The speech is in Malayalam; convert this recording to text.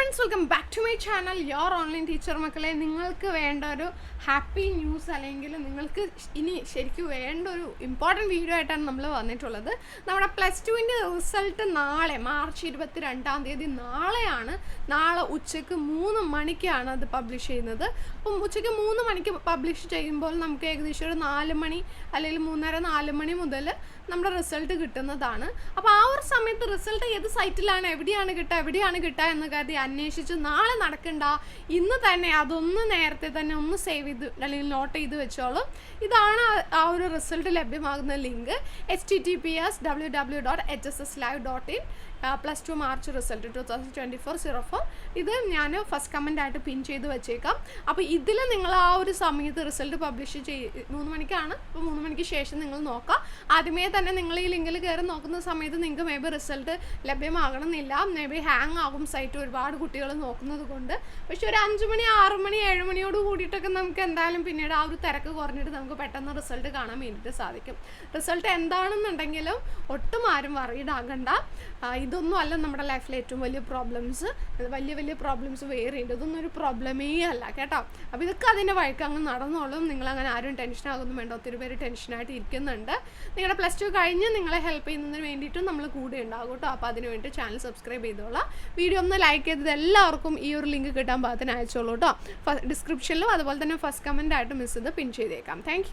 Friends, welcome back to my channel your online teacher. മക്കളെ, നിങ്ങൾക്ക് വേണ്ട ഒരു ഹാപ്പി ന്യൂസ് അല്ലെങ്കിൽ നിങ്ങൾക്ക് ഇനി ശരിക്കും വേണ്ട ഒരു ഇമ്പോർട്ടൻറ്റ് വീഡിയോ ആയിട്ടാണ് നമ്മൾ വന്നിട്ടുള്ളത്. നമ്മുടെ +2ൻ്റെ റിസൾട്ട് നാളെ മാർച്ച് 22 നാളെയാണ്. നാളെ ഉച്ചയ്ക്ക് 3 മണിക്കാണ് അത് പബ്ലിഷ് ചെയ്യുന്നത്. അപ്പം ഉച്ചയ്ക്ക് 3 മണിക്ക് പബ്ലിഷ് ചെയ്യുമ്പോൾ നമുക്ക് ഏകദേശം ഒരു 4 മണി അല്ലെങ്കിൽ 3:30-4 മണി മുതൽ നമ്മുടെ റിസൾട്ട് കിട്ടുന്നതാണ്. അപ്പോൾ ആ ഒരു സമയത്ത് റിസൾട്ട് ഏത് സൈറ്റിലാണ്, എവിടെയാണ് കിട്ടുക എന്ന് കരുതി അന്വേഷിച്ച് നാളെ നടക്കണ്ട, ഇന്ന് തന്നെ അതൊന്ന് നേരത്തെ തന്നെ ഒന്ന് സേവ് ചെയ്ത് അല്ലെങ്കിൽ നോട്ട് ചെയ്ത് വെച്ചോളും. ഇതാണ് ആ ഒരു റിസൾട്ട് ലഭ്യമാകുന്ന ലിങ്ക്. https://www.hsslive.in +2 March result 2024-04. ഇത് ഞാൻ ഫസ്റ്റ് കമൻ്റ് ആയിട്ട് പിൻ ചെയ്ത് വെച്ചേക്കാം. അപ്പോൾ ഇതിൽ നിങ്ങൾ ആ ഒരു സമയത്ത് റിസൾട്ട് പബ്ലിഷ് 3 മണിക്കാണ്. അപ്പോൾ 3 മണിക്ക് ശേഷം നിങ്ങൾ നോക്കാം. ആദ്യമേ തന്നെ നിങ്ങൾ ഈ ലിങ്കിൽ കയറി നോക്കുന്ന സമയത്ത് നിങ്ങൾക്ക് മേ ബി റിസൾട്ട് ലഭ്യമാകണമെന്നില്ല. മേ ബി ഹാങ് ആകും സൈറ്റ്, ഒരുപാട് കുട്ടികൾ നോക്കുന്നത് കൊണ്ട്. പക്ഷെ ഒരു 5 മണി 6 മണി 7 മണിയോട് കൂടിയിട്ടൊക്കെ നമുക്ക് എന്തായാലും പിന്നീട് ആ ഒരു തിരക്ക് കുറഞ്ഞിട്ട് നമുക്ക് പെട്ടെന്ന് റിസൾട്ട് കാണാൻ വേണ്ടിയിട്ട് സാധിക്കും. റിസൾട്ട് എന്താണെന്നുണ്ടെങ്കിലും ഒട്ടും ആരും വറീഡ് ആകണ്ട. ഇതൊന്നും അല്ല നമ്മുടെ ലൈഫിലെ ഏറ്റവും വലിയ പ്രോബ്ലംസ്. വലിയ പ്രോബ്ലംസ് വേറെ ഉണ്ട്. ഇതൊന്നും ഒരു പ്രോബ്ലമേ അല്ല കേട്ടോ. അപ്പോൾ ഇതൊക്കെ അതിൻ്റെ വഴിക്ക് അങ്ങ് നടന്നോളും. നിങ്ങളങ്ങനെ ആരും ടെൻഷനാകൊന്നും വേണ്ട. ഒത്തിരി പേര് ടെൻഷനായിട്ട് ഇരിക്കുന്നുണ്ട്. നിങ്ങളുടെ +2 കഴിഞ്ഞ് നിങ്ങളെ ഹെൽപ്പ് ചെയ്യുന്നതിന് വേണ്ടിയിട്ടും നമ്മൾ കൂടെ ഉണ്ടാകും കേട്ടോ. അപ്പോൾ അതിന് വേണ്ടി ചാനൽ സബ്സ്ക്രൈബ് ചെയ്തോളാം. വീഡിയോ ഒന്ന് ലൈക്ക് ചെയ്തത് എല്ലാവർക്കും ഈ ഒരു ലിങ്ക് കിട്ടാൻ പാകത്തിന് അയച്ചോളൂ കേട്ടോ. ഡിസ്ക്രിപ്ഷനിലും അതുപോലെ തന്നെ ഫസ്റ്റ് കമൻ്റ് ആയിട്ട് മിസ് ചെയ്ത് പിൻ ചെയ്തേക്കാം. താങ്ക്